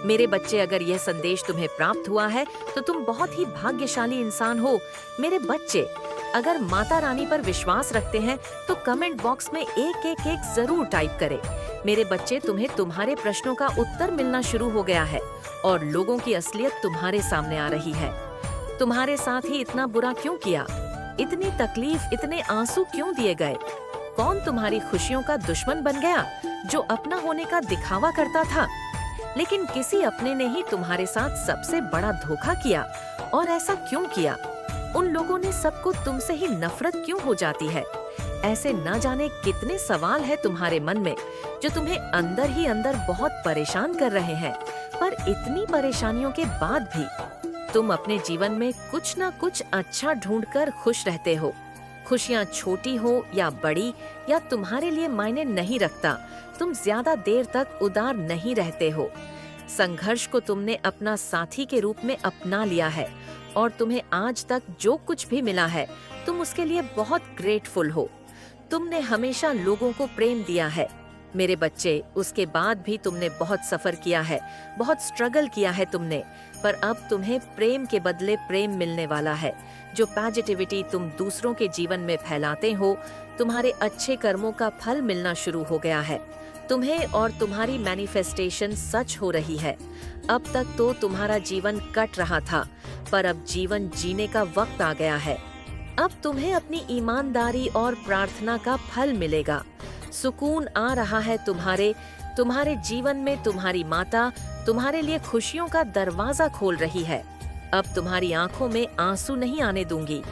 मेरे बच्चे, अगर यह संदेश तुम्हें प्राप्त हुआ है तो तुम बहुत ही भाग्यशाली इंसान हो। मेरे बच्चे, अगर माता रानी पर विश्वास रखते हैं तो कमेंट बॉक्स में एक एक एक जरूर टाइप करें। मेरे बच्चे, तुम्हें तुम्हारे प्रश्नों का उत्तर मिलना शुरू हो गया है और लोगों की असलियत तुम्हारे सामने आ रही है। तुम्हारे साथ ही इतना बुरा क्यों किया? इतनी तकलीफ, इतने आंसू क्यों दिए गए? कौन तुम्हारी खुशियों का दुश्मन बन गया, जो अपना होने का दिखावा करता था? लेकिन किसी अपने ने ही तुम्हारे साथ सबसे बड़ा धोखा किया। और ऐसा क्यों किया? उन लोगों ने सबको तुमसे ही नफरत क्यों हो जाती है? ऐसे न जाने कितने सवाल है तुम्हारे मन में जो तुम्हें अंदर ही अंदर बहुत परेशान कर रहे हैं। पर इतनी परेशानियों के बाद भी तुम अपने जीवन में कुछ न कुछ अच्छा ढूंढकर खुश रहते हो। खुशियाँ छोटी हो या बड़ी, या तुम्हारे लिए मायने नहीं रखता, तुम ज्यादा देर तक उदार नहीं रहते हो। संघर्ष को तुमने अपना साथी के रूप में अपना लिया है और तुम्हें आज तक जो कुछ भी मिला है तुम उसके लिए बहुत ग्रेटफुल हो। तुमने हमेशा लोगों को प्रेम दिया है मेरे बच्चे। उसके बाद भी तुमने बहुत सफर किया है, बहुत स्ट्रगल किया है तुमने। पर अब तुम्हें प्रेम के बदले प्रेम मिलने वाला है। जो पॉजिटिविटी तुम दूसरों के जीवन में फैलाते हो, तुम्हारे अच्छे कर्मों का फल मिलना शुरू हो गया है तुम्हें, और तुम्हारी मैनिफेस्टेशन सच हो रही है। अब तक तो तुम्हारा जीवन कट रहा था, पर अब जीवन जीने का वक्त आ गया है। अब तुम्हें अपनी ईमानदारी और प्रार्थना का फल मिलेगा। सुकून आ रहा है तुम्हारे जीवन में। तुम्हारी माता तुम्हारे लिए खुशियों का दरवाजा खोल रही है। अब तुम्हारी आंखों में आंसू नहीं आने दूंगी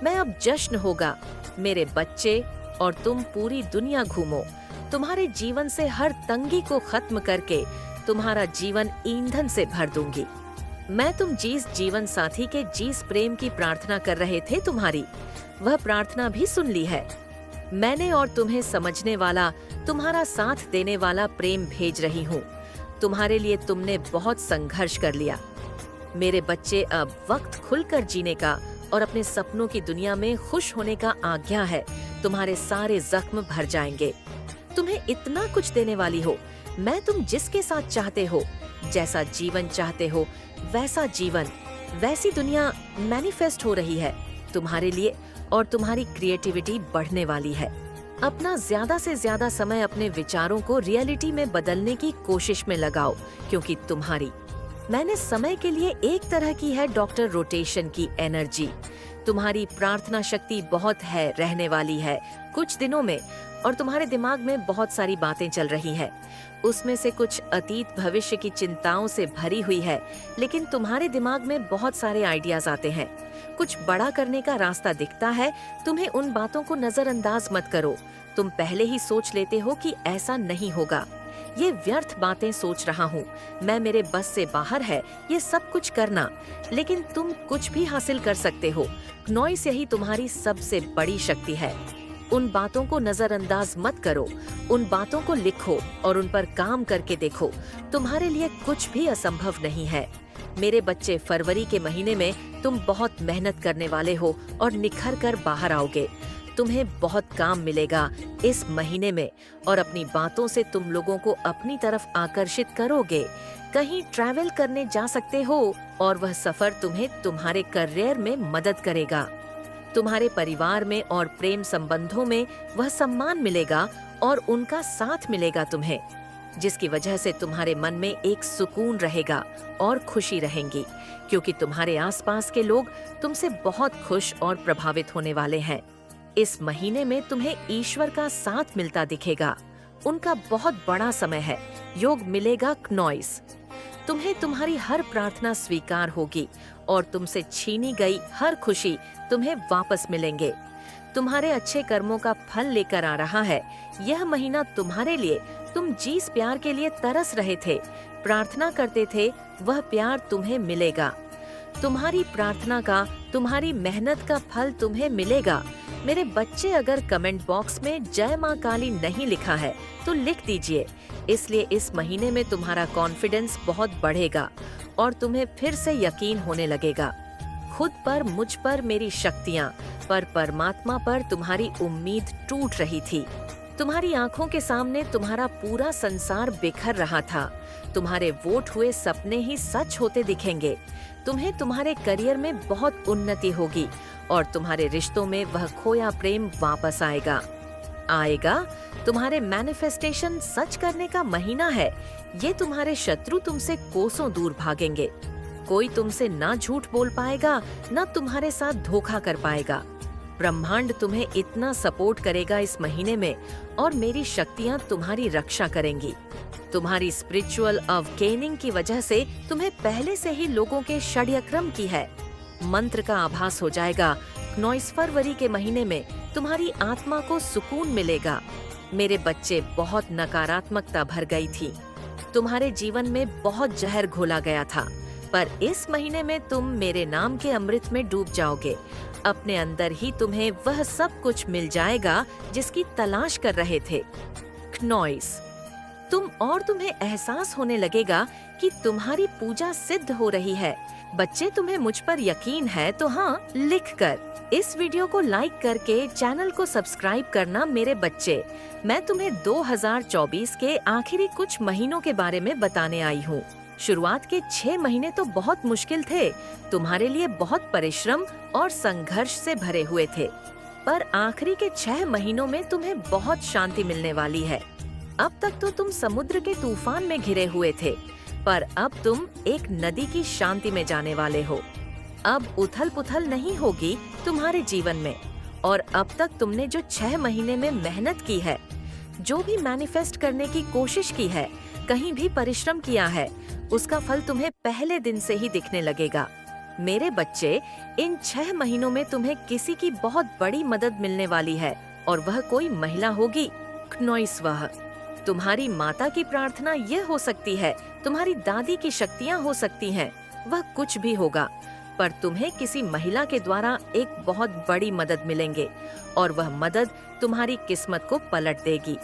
मैं। अब जश्न होगा मेरे बच्चे, और तुम पूरी दुनिया घूमो। तुम्हारे जीवन से हर तंगी को खत्म करके तुम्हारा जीवन ईंधन से भर दूंगी मैं। तुम जिस जीवन साथी के जिस प्रेम की प्रार्थना कर रहे थे, तुम्हारी वह प्रार्थना भी सुन ली है मैंने, और तुम्हें समझने वाला, तुम्हारा साथ देने वाला प्रेम भेज रही हूँ। तुम्हारे लिए तुमने बहुत संघर्ष कर लिया मेरे बच्चे। अब वक्त खुलकर जीने का और अपने सपनों की दुनिया में खुश होने का आज्ञा है। तुम्हारे सारे जख्म भर जाएंगे। तुम्हें इतना कुछ देने वाली हो मैं। तुम जिसके साथ चाहते हो, जैसा जीवन चाहते हो, वैसा जीवन, वैसी दुनिया मैनिफेस्ट हो रही है तुम्हारे लिए, और तुम्हारी क्रिएटिविटी बढ़ने वाली है। अपना ज्यादा से ज्यादा समय अपने विचारों को रियलिटी में बदलने की कोशिश में लगाओ, क्योंकि मैंने समय के लिए एक तरह की है डॉक्टर रोटेशन की एनर्जी। तुम्हारी प्रार्थना शक्ति बहुत है, रहने वाली है कुछ दिनों में, और तुम्हारे दिमाग में बहुत सारी बातें चल रही है। उसमें से कुछ अतीत भविष्य की चिंताओं से भरी हुई है, लेकिन तुम्हारे दिमाग में बहुत सारे आइडियाज आते हैं। कुछ बड़ा करने का रास्ता दिखता है तुम्हें। उन बातों को नजरअंदाज मत करो। तुम पहले ही सोच लेते हो कि ऐसा नहीं होगा, ये व्यर्थ बातें सोच रहा हूँ मैं, मेरे बस से बाहर है ये सब कुछ करना। लेकिन तुम कुछ भी हासिल कर सकते हो। नॉइस यही तुम्हारी सबसे बड़ी शक्ति है। उन बातों को नजरअंदाज मत करो, उन बातों को लिखो और उन पर काम करके देखो। तुम्हारे लिए कुछ भी असंभव नहीं है मेरे बच्चे। फरवरी के महीने में तुम बहुत मेहनत करने वाले हो और निखर कर बाहर आओगे। तुम्हें बहुत काम मिलेगा इस महीने में, और अपनी बातों से तुम लोगों को अपनी तरफ आकर्षित करोगे। कहीं ट्रैवल करने जा सकते हो, और वह सफर तुम्हें तुम्हारे करियर में मदद करेगा। तुम्हारे परिवार में और प्रेम संबंधों में वह सम्मान मिलेगा और उनका साथ मिलेगा तुम्हें, जिसकी वजह से तुम्हारे मन में एक सुकून रहेगा और खुशी रहेंगी, क्योंकि तुम्हारे आसपास के लोग तुमसे बहुत खुश और प्रभावित होने वाले हैं। इस महीने में तुम्हें ईश्वर का साथ मिलता दिखेगा। उनका बहुत बड़ा समय है। योग मिलेगा नॉइस। तुम्हें तुम्हारी हर प्रार्थना स्वीकार होगी और तुमसे छीनी गई हर खुशी तुम्हें वापस मिलेंगे। तुम्हारे अच्छे कर्मों का फल लेकर आ रहा है यह महीना तुम्हारे लिए। तुम जिस प्यार के लिए तरस रहे थे, प्रार्थना करते थे, वह प्यार तुम्हें मिलेगा। तुम्हारी प्रार्थना का, तुम्हारी मेहनत का फल तुम्हें मिलेगा मेरे बच्चे। अगर कमेंट बॉक्स में जय माँ काली नहीं लिखा है तो लिख दीजिए। इसलिए इस महीने में तुम्हारा कॉन्फिडेंस बहुत बढ़ेगा और तुम्हें फिर से यकीन होने लगेगा। खुद पर, मुझ पर, मेरी शक्तियाँ पर, परमात्मा पर तुम्हारी उम्मीद टूट रही थी। तुम्हारी आंखों के सामने तुम्हारा पूरा संसार बिखर रहा था। तुम्हारे वोट हुए सपने ही सच होते दिखेंगे। तुम्हें तुम्हारे करियर में बहुत उन्नति होगी और तुम्हारे रिश्तों में वह खोया प्रेम वापस आएगा। तुम्हारे मैनिफेस्टेशन सच करने का महीना है। ये तुम्हारे शत्रु तुमसे कोसों दूर भागेंगे। कोई तुमसे ना झूठ बोल पाएगा, ना तुम्हारे साथ धोखा कर पाएगा। ब्रह्मांड तुम्हें इतना सपोर्ट करेगा इस महीने में और मेरी शक्तियां तुम्हारी रक्षा करेंगी। तुम्हारी स्पिरिचुअल अवेकेनिंग की वजह से तुम्हें पहले से ही लोगों के षड्यक्रम की है मंत्र का आभास हो जाएगा। 9 फरवरी के महीने में तुम्हारी आत्मा को सुकून मिलेगा। मेरे बच्चे, बहुत नकारात्मकता भर गई थी। तुम्हारे जीवन में बहुत जहर घोला गया था, पर इस महीने में तुम मेरे नाम के अमृत में डूब जाओगे। अपने अंदर ही तुम्हें वह सब कुछ मिल जाएगा जिसकी तलाश कर रहे थे। क्नॉइस, तुम्हें एहसास होने लगेगा कि तुम्हारी पूजा सिद्ध हो रही है। बच्चे, तुम्हें मुझ पर यकीन है तो हाँ लिखकर इस वीडियो को लाइक करके चैनल को सब्सक्राइब करना। मेरे बच्चे, मैं तुम्हें 2024 के आखिरी कुछ महीनों के बारे में बताने आई हूँ। शुरुआत के 6 महीने तो बहुत मुश्किल थे, तुम्हारे लिए बहुत परिश्रम और संघर्ष से भरे हुए थे, पर आखिरी के 6 महीनों में तुम्हें बहुत शांति मिलने वाली है। अब तक तो तुम समुद्र के तूफान में घिरे हुए थे, पर अब तुम एक नदी की शांति में जाने वाले हो। अब उथल पुथल नहीं होगी तुम्हारे जीवन में। और अब तक तुमने जो 6 महीने में मेहनत की है, जो भी मैनिफेस्ट करने की कोशिश की है, कहीं भी परिश्रम किया है, उसका फल तुम्हें पहले दिन से ही दिखने लगेगा। मेरे बच्चे, इन 6 महीनों में तुम्हें किसी की बहुत बड़ी मदद मिलने वाली है और वह कोई महिला होगी। क्नॉइस्वह, तुम्हारी माता की प्रार्थना ये हो सकती है, तुम्हारी दादी की शक्तियाँ हो सकती हैं, वह कुछ भी होगा, पर तुम्हें किसी महिला के द्वारा एक बहुत बड़ी मदद मिलेंगे और वह मदद तुम्हारी किस्मत को पलट देगी।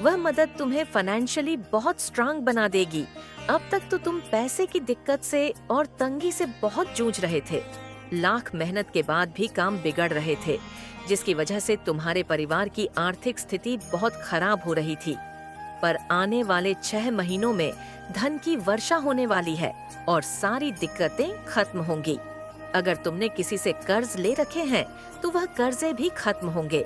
वह मदद तुम्हें फाइनेंशियली बहुत स्ट्रांग बना देगी। अब तक तो तुम पैसे की दिक्कत से और तंगी से बहुत जूझ रहे थे। लाख मेहनत के बाद भी काम बिगड़ रहे थे, जिसकी वजह से तुम्हारे परिवार की आर्थिक स्थिति बहुत खराब हो रही थी। पर आने वाले 6 महीनों में धन की वर्षा होने वाली है और सारी दिक्कतें खत्म होंगी। अगर तुमने किसी से कर्ज ले रखे हैं तो वह कर्जे भी खत्म होंगे।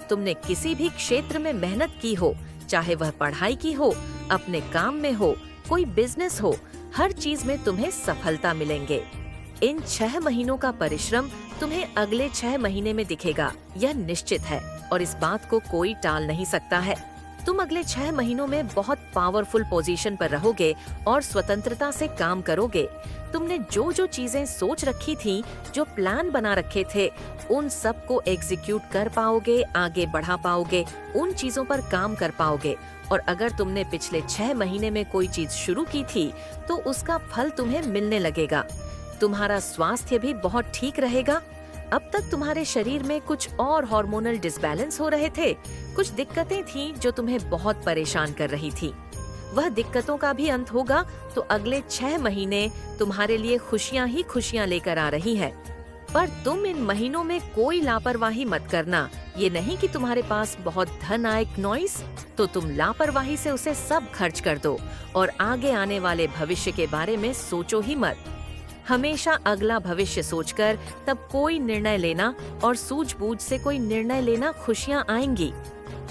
तुमने किसी भी क्षेत्र में मेहनत की हो, चाहे वह पढ़ाई की हो, अपने काम में हो, कोई बिजनेस हो, हर चीज में तुम्हें सफलता मिलेंगे। इन 6 महीनों का परिश्रम तुम्हें अगले 6 महीने में दिखेगा, यह निश्चित है और इस बात को कोई टाल नहीं सकता है। तुम अगले 6 महीनों में बहुत पावरफुल पोजीशन पर रहोगे और स्वतंत्रता से काम करोगे। तुमने जो जो चीजें सोच रखी थी, जो प्लान बना रखे थे, उन सब को एग्जीक्यूट कर पाओगे, आगे बढ़ा पाओगे, उन चीजों पर काम कर पाओगे। और अगर तुमने पिछले 6 महीने में कोई चीज शुरू की थी तो उसका फल तुम्हें मिलने लगेगा। तुम्हारा स्वास्थ्य भी बहुत ठीक रहेगा। अब तक तुम्हारे शरीर में कुछ और हार्मोनल डिसबैलेंस हो रहे थे, कुछ दिक्कतें थीं जो तुम्हें बहुत परेशान कर रही थी। वह दिक्कतों का भी अंत होगा तो अगले 6 महीने तुम्हारे लिए खुशियां ही खुशियां लेकर आ रही हैं। पर तुम इन महीनों में कोई लापरवाही मत करना। ये नहीं कि तुम्हारे पास बहुत धन आए क्नॉइस, तो तुम लापरवाही से उसे सब खर्च कर दो और आगे आने वाले भविष्य के बारे में सोचो ही मत। हमेशा अगला भविष्य सोचकर तब कोई निर्णय लेना और सूझबूझ से कोई निर्णय लेना, खुशियां आएंगी।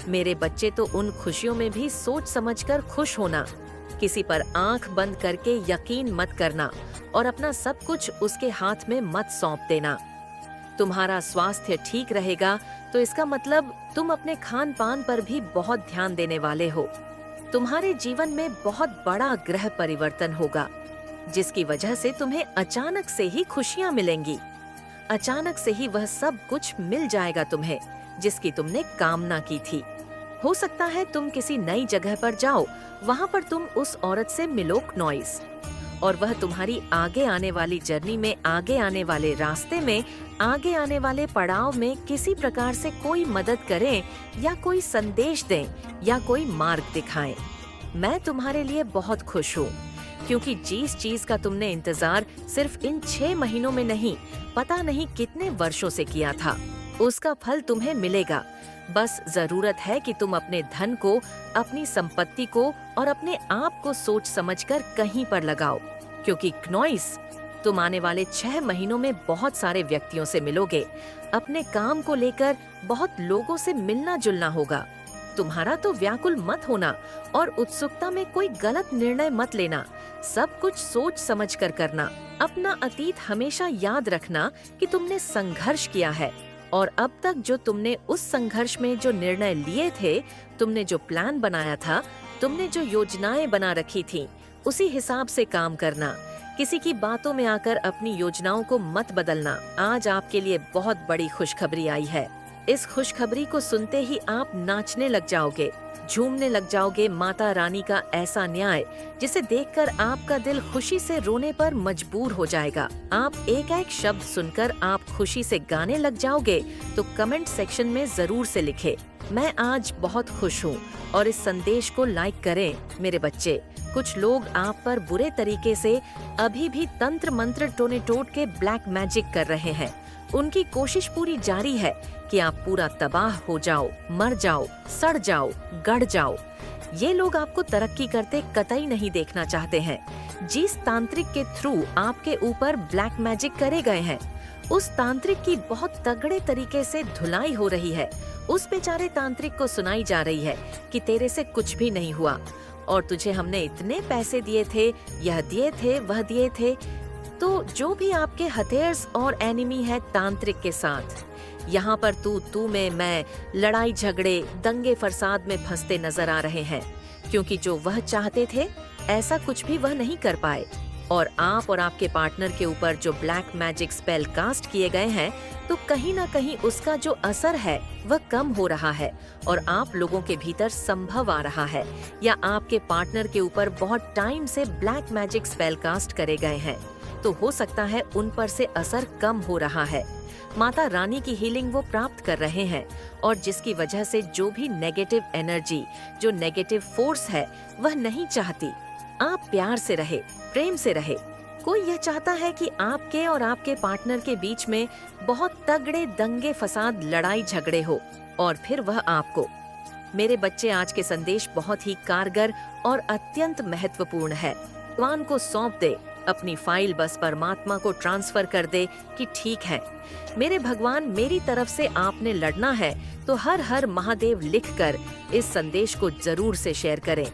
मेरे बच्चे, तो उन खुशियों में भी सोच समझकर खुश होना। किसी पर आंख बंद करके यकीन मत करना और अपना सब कुछ उसके हाथ में मत सौंप देना। तुम्हारा स्वास्थ्य ठीक रहेगा तो इसका मतलब तुम अपने खान पान पर भी बहुत ध्यान देने वाले हो। तुम्हारे जीवन में बहुत बड़ा ग्रह परिवर्तन होगा, जिसकी वजह से तुम्हें अचानक से ही खुशियां मिलेंगी। अचानक से ही वह सब कुछ मिल जाएगा तुम्हें, जिसकी तुमने कामना की थी। हो सकता है तुम किसी नई जगह पर जाओ, वहाँ पर तुम उस औरत से मिलो क्नॉइस, और वह तुम्हारी आगे आने वाली जर्नी में, आगे आने वाले रास्ते में, आगे आने वाले पड़ाव में किसी प्रकार से कोई मदद करें या कोई संदेश दें या कोई मार्ग दिखाएं। मैं तुम्हारे लिए बहुत खुश हूँ, क्योंकि जिस चीज का तुमने इंतजार सिर्फ इन 6 महीनों में नहीं, पता नहीं कितने वर्षों से किया था, उसका फल तुम्हें मिलेगा। बस जरूरत है कि तुम अपने धन को, अपनी संपत्ति को और अपने आप को सोच समझकर कहीं पर लगाओ, क्योंकि क्नॉइस, तुम आने वाले 6 महीनों में बहुत सारे व्यक्तियों से मिलोगे। अपने काम को लेकर बहुत लोगों से मिलना जुलना होगा। तुम्हारा तो व्याकुल मत होना और उत्सुकता में कोई गलत निर्णय मत लेना। सब कुछ सोच समझ कर करना। अपना अतीत हमेशा याद रखना कि तुमने संघर्ष किया है और अब तक जो तुमने उस संघर्ष में जो निर्णय लिए थे, तुमने जो प्लान बनाया था, तुमने जो योजनाएं बना रखी थी, उसी हिसाब से काम करना। किसी की बातों में आकर अपनी योजनाओं को मत बदलना। आज आपके लिए बहुत बड़ी खुशखबरी आई है। इस खुशखबरी को सुनते ही आप नाचने लग जाओगे, झूमने लग जाओगे। माता रानी का ऐसा न्याय जिसे देखकर आपका दिल खुशी से रोने पर मजबूर हो जाएगा। आप एक एक शब्द सुनकर आप खुशी से गाने लग जाओगे। तो कमेंट सेक्शन में जरूर से लिखे, मैं आज बहुत खुश हूँ, और इस संदेश को लाइक करें मेरे बच्चे। कुछ लोग आप पर बुरे तरीके से अभी भी तंत्र मंत्र टोने टोट के ब्लैक मैजिक कर रहे हैं। उनकी कोशिश पूरी जारी है कि आप पूरा तबाह हो जाओ, मर जाओ, सड़ जाओ, गड़ जाओ। ये लोग आपको तरक्की करते कतई नहीं देखना चाहते हैं। जिस तांत्रिक के थ्रू आपके ऊपर ब्लैक मैजिक करे गए हैं, उस तांत्रिक की बहुत तगड़े तरीके से धुलाई हो रही है। उस बेचारे तांत्रिक को सुनाई जा रही है कि तेरे से कुछ भी नहीं हुआ और तुझे हमने इतने पैसे दिए थे, यह दिए थे, वह दिए थे। तो जो भी आपके हथियार्स और एनिमी है तांत्रिक के साथ, यहाँ पर तू में मैं, लड़ाई झगड़े, दंगे फसाद में फंसते नजर आ रहे हैं, क्योंकि जो वह चाहते थे ऐसा कुछ भी वह नहीं कर पाए। और आप और आपके पार्टनर के ऊपर जो ब्लैक मैजिक स्पेल कास्ट किए गए हैं, तो कहीं ना कहीं उसका जो असर है वह कम हो रहा है और आप लोगों के भीतर संभव आ रहा है, या आपके पार्टनर के ऊपर बहुत टाइम से ब्लैक मैजिक स्पेल कास्ट करे गए हैं, तो हो सकता है उन पर से असर कम हो रहा है। माता रानी की हीलिंग वो प्राप्त कर रहे हैं, और जिसकी वजह से जो भी नेगेटिव एनर्जी, जो नेगेटिव फोर्स है, वह नहीं चाहती आप प्यार से रहे, प्रेम से रहे। कोई यह चाहता है कि आपके और आपके पार्टनर के बीच में बहुत तगड़े दंगे फसाद, लड़ाई झगड़े हो, और फिर वह आपको। मेरे बच्चे, आज के संदेश बहुत ही कारगर और अत्यंत महत्वपूर्ण है। भगवान को सौंप दे अपनी फाइल, बस परमात्मा को ट्रांसफर कर दे कि ठीक है मेरे भगवान, मेरी तरफ से आपने लड़ना है तो हर हर महादेव लिखकर इस संदेश को जरूर से शेयर करें।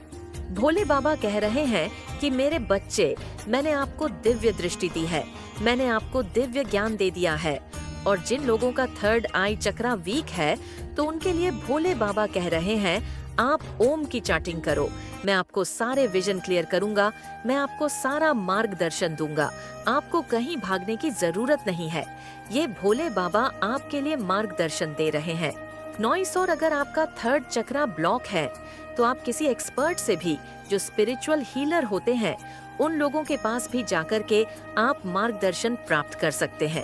भोले बाबा कह रहे हैं कि मेरे बच्चे, मैंने आपको दिव्य दृष्टि दी है, मैंने आपको दिव्य ज्ञान दे दिया है, और जिन लोगों का थर्ड आई चक्रा वीक है, तो उनके लिए भोले बाबा कह रहे हैं आप ओम की चाटिंग करो, मैं आपको सारे विजन क्लियर करूंगा, मैं आपको सारा मार्गदर्शन दूंगा, आपको कहीं भागने की जरूरत नहीं है। ये भोले बाबा आपके लिए मार्गदर्शन दे रहे हैं। नॉइस, और अगर आपका थर्ड चक्रा ब्लॉक है तो आप किसी एक्सपर्ट से भी, जो स्पिरिचुअल हीलर होते हैं, उन लोगों के पास भी जाकर के आप मार्गदर्शन प्राप्त कर सकते हैं।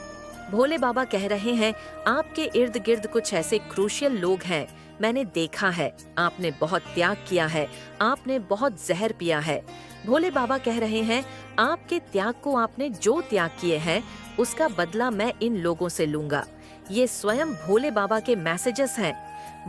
भोले बाबा कह रहे हैं आपके इर्द गिर्द कुछ ऐसे क्रूशियल लोग हैं, मैंने देखा है, आपने बहुत त्याग किया है, आपने बहुत जहर पिया है। भोले बाबा कह रहे हैं आपके त्याग को, आपने जो त्याग किए हैं उसका बदला मैं इन लोगों से लूंगा। ये स्वयं भोले बाबा के मैसेजेस हैं।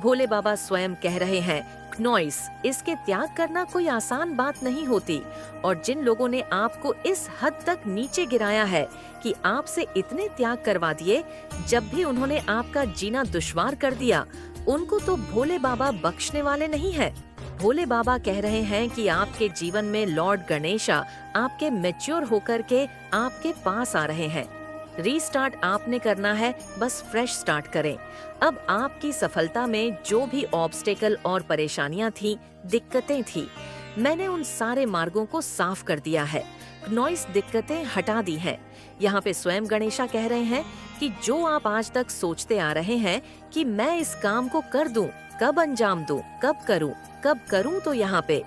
भोले बाबा स्वयं कह रहे हैं नॉइस, इसके त्याग करना कोई आसान बात नहीं होती, और जिन लोगों ने आपको इस हद तक नीचे गिराया है कि आपसे इतने त्याग करवा दिए, जब भी उन्होंने आपका जीना दुश्वार कर दिया, उनको तो भोले बाबा बख्शने वाले नहीं है। भोले बाबा कह रहे हैं कि आपके जीवन में लॉर्ड गणेशा आपके मैच्योर होकर के आपके पास आ रहे हैं। रीस्टार्ट आपने करना है, बस फ्रेश स्टार्ट करें। अब आपकी सफलता में जो भी ऑब्स्टेकल और परेशानियां थी, दिक्कतें थी, मैंने उन सारे मार्गों को साफ कर दिया है, नॉइस दिक्कतें हटा दी हैं। यहाँ पे स्वयं गणेशा कह रहे हैं कि जो आप आज तक सोचते आ रहे हैं कि मैं इस काम को कर दूं, कब अंजाम दूं, कब करूं, तो यहाँ पे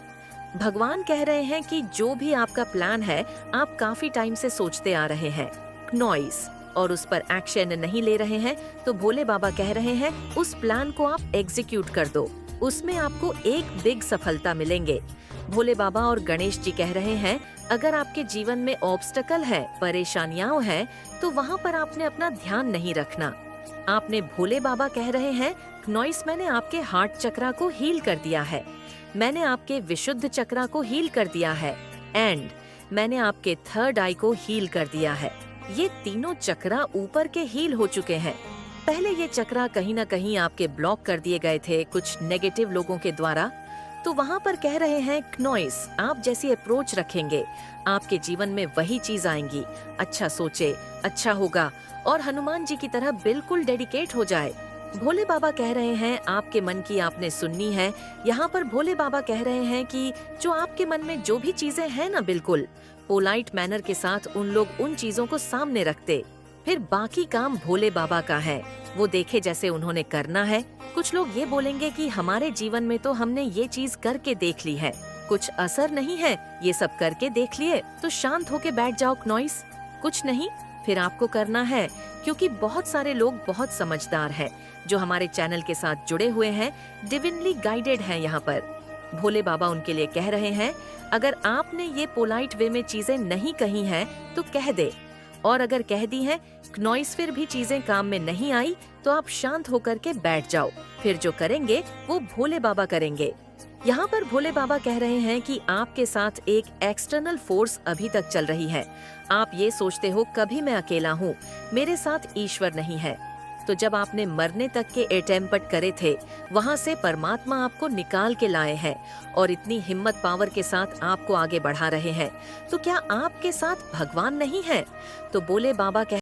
भगवान कह रहे हैं कि जो भी आपका प्लान है, आप काफी टाइम से सोचते आ रहे हैं नॉइस, और उस पर एक्शन नहीं ले रहे हैं, तो भोले बाबा कह रहे हैं उस प्लान को आप एग्जीक्यूट कर दो, उसमें आपको एक बिग सफलता मिलेंगे। भोले बाबा और गणेश जी कह रहे हैं अगर आपके जीवन में ऑब्स्टकल है, परेशानियां हैं, तो वहाँ पर आपने अपना ध्यान नहीं रखना। आपने भोले बाबा कह रहे हैं, नॉइस मैंने आपके हार्ट चक्रा को हील कर दिया है, मैंने आपके विशुद्ध चक्रा को हील कर दिया है, एंड मैंने आपके थर्ड आई को हील कर दिया है। ये तीनों चक्रा ऊपर के हील हो चुके हैं। पहले ये चक्रा कहीं ना कहीं आपके ब्लॉक कर दिए गए थे कुछ नेगेटिव लोगों के द्वारा, तो वहाँ पर कह रहे हैं नॉइस आप जैसी अप्रोच रखेंगे आपके जीवन में वही चीज आएंगी। अच्छा सोचे, अच्छा होगा और हनुमान जी की तरह बिल्कुल डेडिकेट हो जाए। भोले बाबा कह रहे हैं आपके मन की आपने सुननी है। यहाँ पर भोले बाबा कह रहे हैं कि जो आपके मन में जो भी चीजें हैं ना, बिल्कुल पोलाइट मैनर के साथ उन लोग उन चीजों को सामने रखते, फिर बाकी काम भोले बाबा का है, वो देखे जैसे उन्होंने करना है। कुछ लोग ये बोलेंगे कि हमारे जीवन में तो हमने ये चीज करके देख ली है, कुछ असर नहीं है, ये सब करके देख लिए, तो शांत होके बैठ जाओ नॉइस। कुछ नहीं, फिर आपको करना है, क्योंकि बहुत सारे लोग बहुत समझदार हैं जो हमारे चैनल के साथ जुड़े हुए हैं, डिविनली गाइडेड हैं। यहाँ पर भोले बाबा उनके लिए कह रहे हैं, अगर आपने ये पोलाइट वे में चीजें नहीं कही हैं तो कह दे, और अगर कह दी हैं नॉइस फिर भी चीजें काम में नहीं आई तो आप शांत होकर के बैठ जाओ, फिर जो करेंगे वो भोले बाबा करेंगे। यहाँ पर भोले बाबा कह रहे हैं कि आपके साथ एक एक्सटर्नल फोर्स अभी तक चल रही है। आप ये सोचते हो कभी मैं अकेला हूँ, मेरे साथ ईश्वर नहीं है। तो जब आपने मरने तक के अटेम्प्ट करे थे, वहाँ से परमात्मा आपको निकाल के लाए हैं और इतनी हिम्मत पावर के साथ आपको आगे बढ़ा रहे हैं। तो क्या आपके साथ भगवान नहीं है? तो भोले बाबा कह